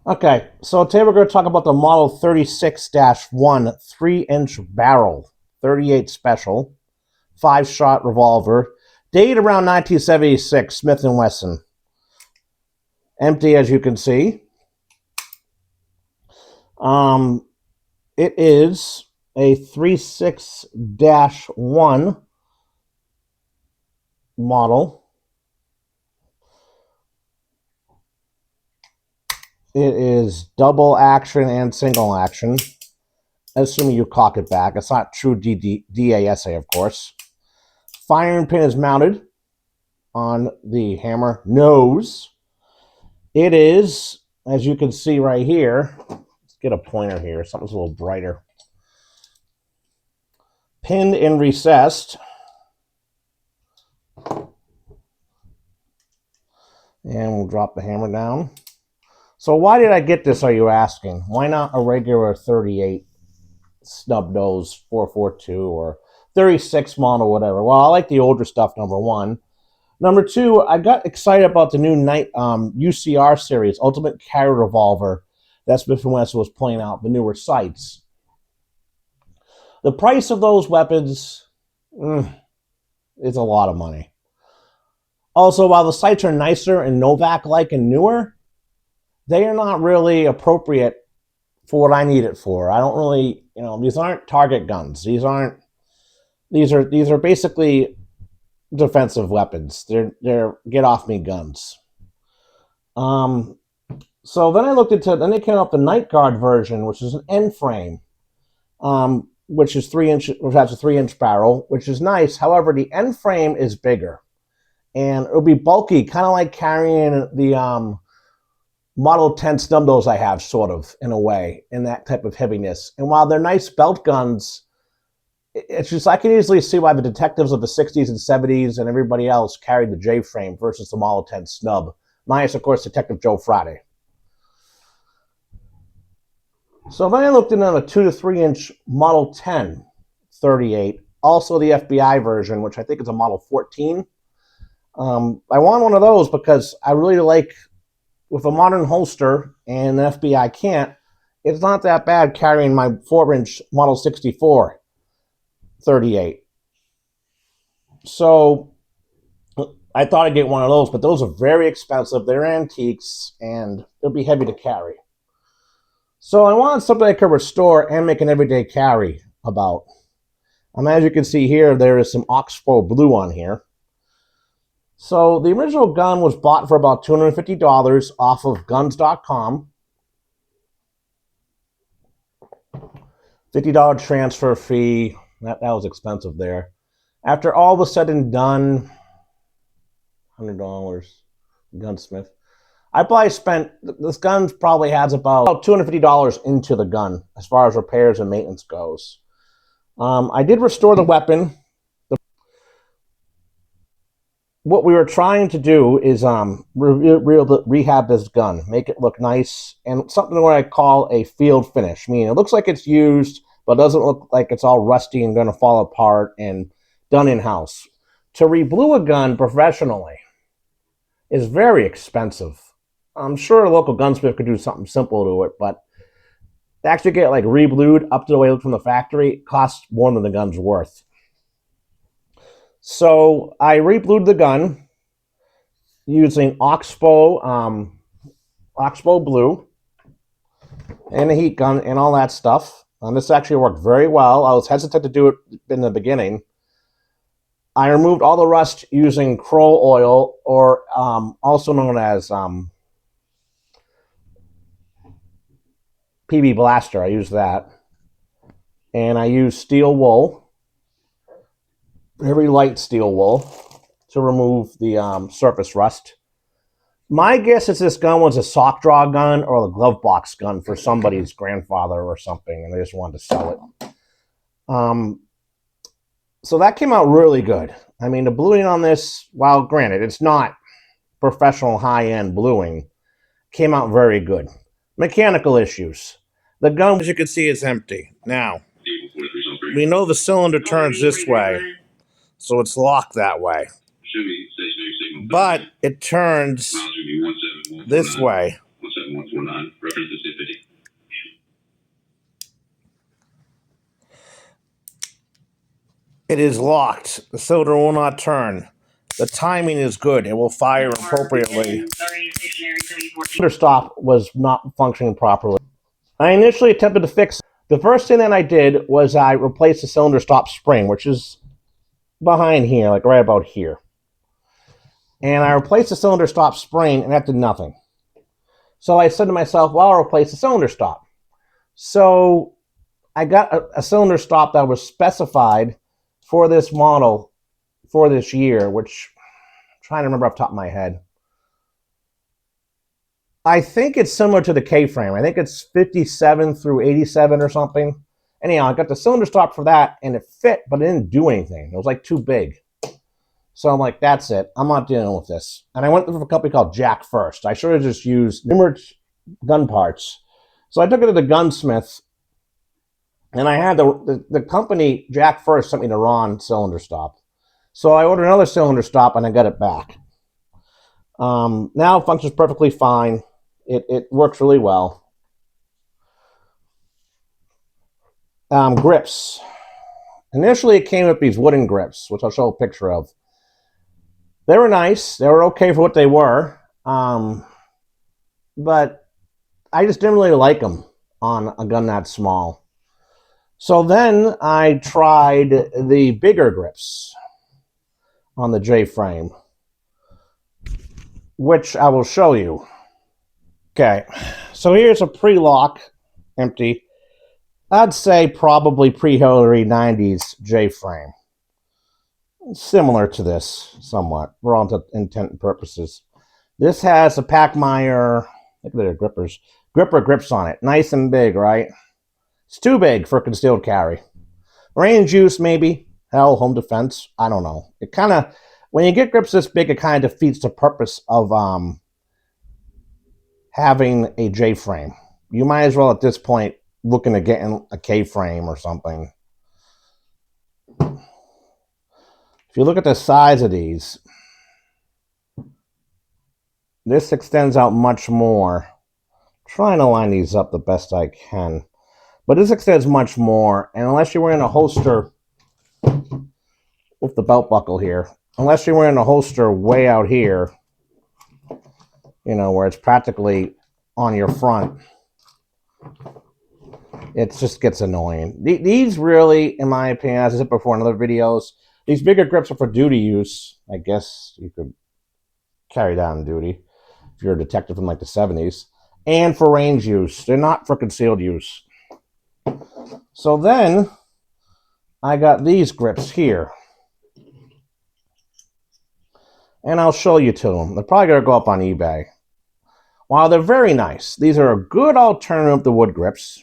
Okay, so today we're going to talk about the Model 36-1 3-inch barrel, 38 special, 5-shot revolver, dated around 1976, Smith & Wesson. Empty, as you can see. It is a 36-1 model. It is double action and single action, assuming you cock it back. It's not true DASA, of course. Firing pin is mounted on the hammer nose. It is, as you can see right here, let's get a pointer here, something's a little brighter. Pinned and recessed. And we'll drop the hammer down. So why did I get this, are you asking? Why not a regular 38 snub nose 442 or 36 model, whatever? Well, I like the older stuff, number one. Number two, I got excited about the new UCR series, Ultimate Carry Revolver, that Smith & Wesson was playing out, the newer sights. The price of those weapons is a lot of money. Also, while the sights are nicer and Novak-like and newer, they are not really appropriate for what I need it for. I don't really, these aren't target guns. These are basically defensive weapons. They're get off me guns. So then I looked into, then they came up the Night Guard version, which is an end frame, which is 3-inch, which has a 3-inch barrel, which is nice. However, the end frame is bigger, and it'll be bulky, kind of like carrying the Model 10 snub nose I have, sort of, in a way, in that type of heaviness. And while they're nice belt guns, it's just, I can easily see why the detectives of the 60s and 70s and everybody else carried the J-frame versus the Model 10 snub. Minus, of course, Detective Joe Friday. So then I looked into a 2 to 3-inch Model 10 38, also the FBI version, which I think is a Model 14. I want one of those because I really like, with a modern holster and the FBI can't, it's not that bad carrying my 4-inch Model 64 38. So I thought I'd get one of those, but those are very expensive. They're antiques, and they'll be heavy to carry. So I wanted something I could restore and make an everyday carry about. As you can see here, there is some Oxbow blue on here. So the original gun was bought for about $250 off of guns.com. $50 transfer fee. That was expensive there. After all was said and done, $100 gunsmith. I probably spent, this gun probably has about $250 into the gun as far as repairs and maintenance goes. I did restore the weapon. What we were trying to do is rehab this gun, make it look nice, and something what I call a field finish. Meaning it looks like it's used, but it doesn't look like it's all rusty and going to fall apart and done in-house. To re-blue a gun professionally is very expensive. I'm sure a local gunsmith could do something simple to it, but to actually get like re-blued up to the way it looked from the factory costs more than the gun's worth. So I re-blued the gun using Oxbow blue and a heat gun and all that stuff. This actually worked very well. I was hesitant to do it in the beginning. I removed all the rust using Kroll oil, or also known as PB Blaster. I used that. And I used steel wool. Very light steel wool to remove the surface rust. My guess is this gun was a sock draw gun or a glove box gun for somebody's grandfather or something, and they just wanted to sell it. So that came out really good. The bluing on this, while granted, it's not professional high-end bluing, came out very good. Mechanical issues. The gun, as you can see, is empty. Now, we know the cylinder turns this way. So it's locked that way. But it turns this way. It is locked. The cylinder will not turn. The timing is good. It will fire appropriately. The cylinder stop was not functioning properly. I initially attempted to fix it. The first thing that I did was I replaced the cylinder stop spring, which is behind here, like right about here. And I replaced the cylinder stop spring, and that did nothing. So I said to myself, well, I'll replace the cylinder stop. So I got a cylinder stop that was specified for this model for this year, which I'm trying to remember off the top of my head. I think it's similar to the K-frame. I think it's 57 through 87 or something. Anyhow, I got the cylinder stop for that, and it fit, but it didn't do anything. It was like too big. So I'm like, that's it. I'm not dealing with this. And I went to a company called Jack First. I should have just used numerous gun parts. So I took it to the gunsmith, and I had the company Jack First sent me the wrong cylinder stop. So I ordered another cylinder stop, and I got it back. Now it functions perfectly fine. It works really well. Grips. Initially, it came with these wooden grips, which I'll show a picture of. They were nice. They were okay for what they were. But I just didn't really like them on a gun that small. So then I tried the bigger grips on the J-frame, which I will show you. Okay, so here's a pre-lock, empty. I'd say probably pre-Hillary 90s J-frame. Similar to this, somewhat. For all intent and purposes. This has a Pachmeyer, look at their grippers, gripper grips on it. Nice and big, right? It's too big for concealed carry. Range use, maybe. Hell, home defense. I don't know. It kind of, when you get grips this big, it kind of defeats the purpose of having a J-frame. You might as well, at this point, looking at getting a K-frame or something. If you look at the size of these, this extends out much more. I'm trying to line these up the best I can. But this extends much more, and unless you're wearing a holster with the belt buckle here, unless you're wearing a holster way out here, you know, where it's practically on your front, it just gets annoying. These really, in my opinion, as I said before in other videos, these bigger grips are for duty use. I guess you could carry that on duty if you're a detective from like the 70s. And for range use. They're not for concealed use. So then, I got these grips here. And I'll show you to them. They're probably going to go up on eBay. While they're very nice, these are a good alternative to wood grips.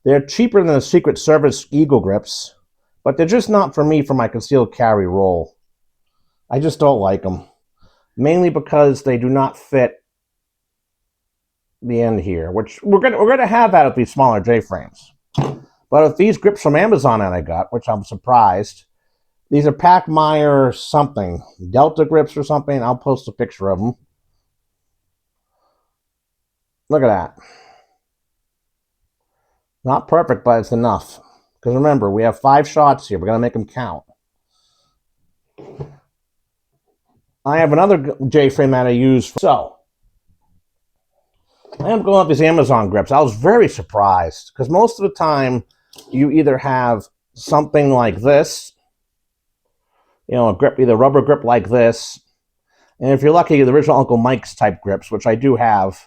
They're cheaper than the Secret Service Eagle grips, but they're just not for me for my concealed carry role. I just don't like them. Mainly because they do not fit the end here, which we're gonna have that with these smaller J-frames. But with these grips from Amazon that I got, which I'm surprised, these are Pachmeyer something, Delta grips or something. I'll post a picture of them. Look at that. Not perfect, but it's enough. Because remember, we have 5 shots here. We're going to make them count. I have another J-frame that I use. So, I am going with these Amazon grips. I was very surprised. Because most of the time, you either have something like this. You know, a grip, either rubber grip like this. And if you're lucky, the original Uncle Mike's type grips, which I do have,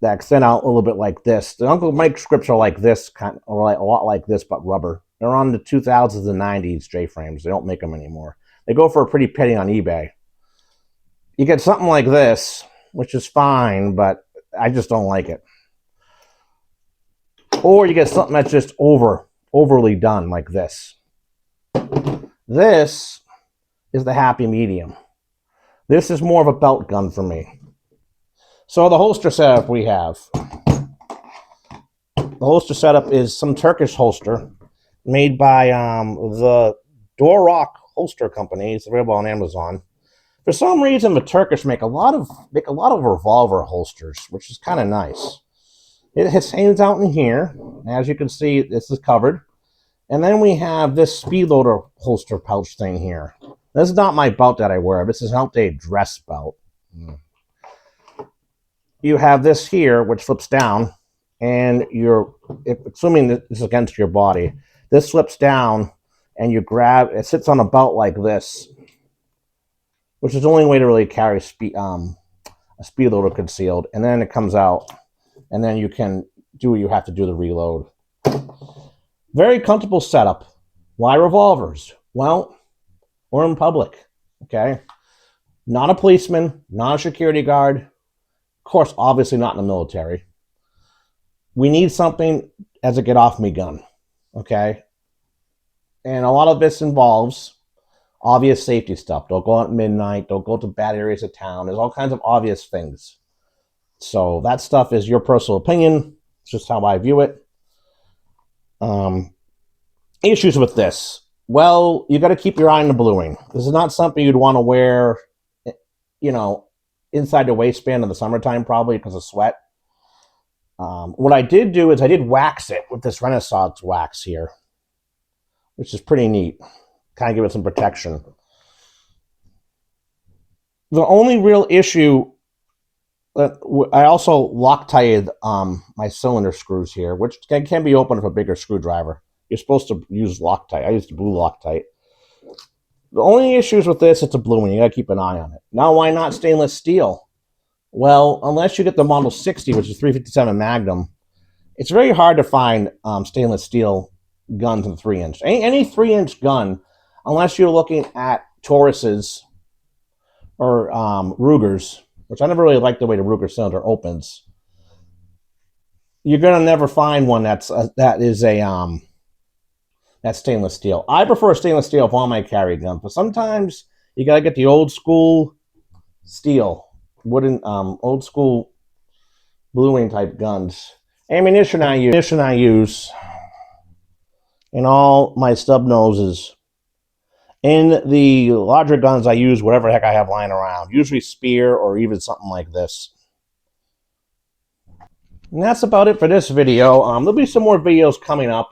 that extend out a little bit like this. The Uncle Mike's grips are like this, or like a lot like this, but rubber. They're on the 2000s and 90s J-frames. They don't make them anymore. They go for a pretty penny on eBay. You get something like this, which is fine, but I just don't like it. Or you get something that's just overly done, like this. This is the happy medium. This is more of a belt gun for me. So the holster setup we have. The holster setup is some Turkish holster made by the Dorok Holster Company. It's available on Amazon. For some reason, the Turkish make a lot of revolver holsters, which is kind of nice. It hangs out in here. As you can see, this is covered. And then we have this speed loader holster pouch thing here. This is not my belt that I wear. This is not a dress belt. You have this here, which flips down, and assuming this is against your body, this slips down, and you grab, it sits on a belt like this, which is the only way to really carry a speed loader concealed. And then it comes out, and then you can do what you have to do to reload. Very comfortable setup. Why revolvers? Well, we're in public, okay? Not a policeman, not a security guard. Of course, obviously not in the military. We need something as a get-off-me gun, okay? And a lot of this involves obvious safety stuff. Don't go out at midnight. Don't go to bad areas of town. There's all kinds of obvious things. So that stuff is your personal opinion. It's just how I view it. Issues with this. Well, you got to keep your eye on the bluing. This is not something you'd want to wear, you know, inside the waistband in the summertime, probably because of sweat. What I did do is I did wax it with this Renaissance wax here, which is pretty neat. Kind of give it some protection. The only real issue, I also Loctited my cylinder screws here, which can be opened with a bigger screwdriver. You're supposed to use Loctite. I used blue Loctite. The only issues with this, it's a bluing. You got to keep an eye on it. Now, why not stainless steel? Well, unless you get the Model 60, which is 357 Magnum, it's very hard to find stainless steel guns in 3-inch. Any 3-inch gun, unless you're looking at Tauruses or Rugers, which I never really liked the way the Ruger cylinder opens, you're gonna never find one that's stainless steel. I prefer stainless steel for all my carry guns, but sometimes you gotta get the old school steel, wooden, old school bluing type guns. Ammunition I use in all my stub noses. In the larger guns, I use whatever the heck I have lying around, usually spear or even something like this. And that's about it for this video. There'll be some more videos coming up.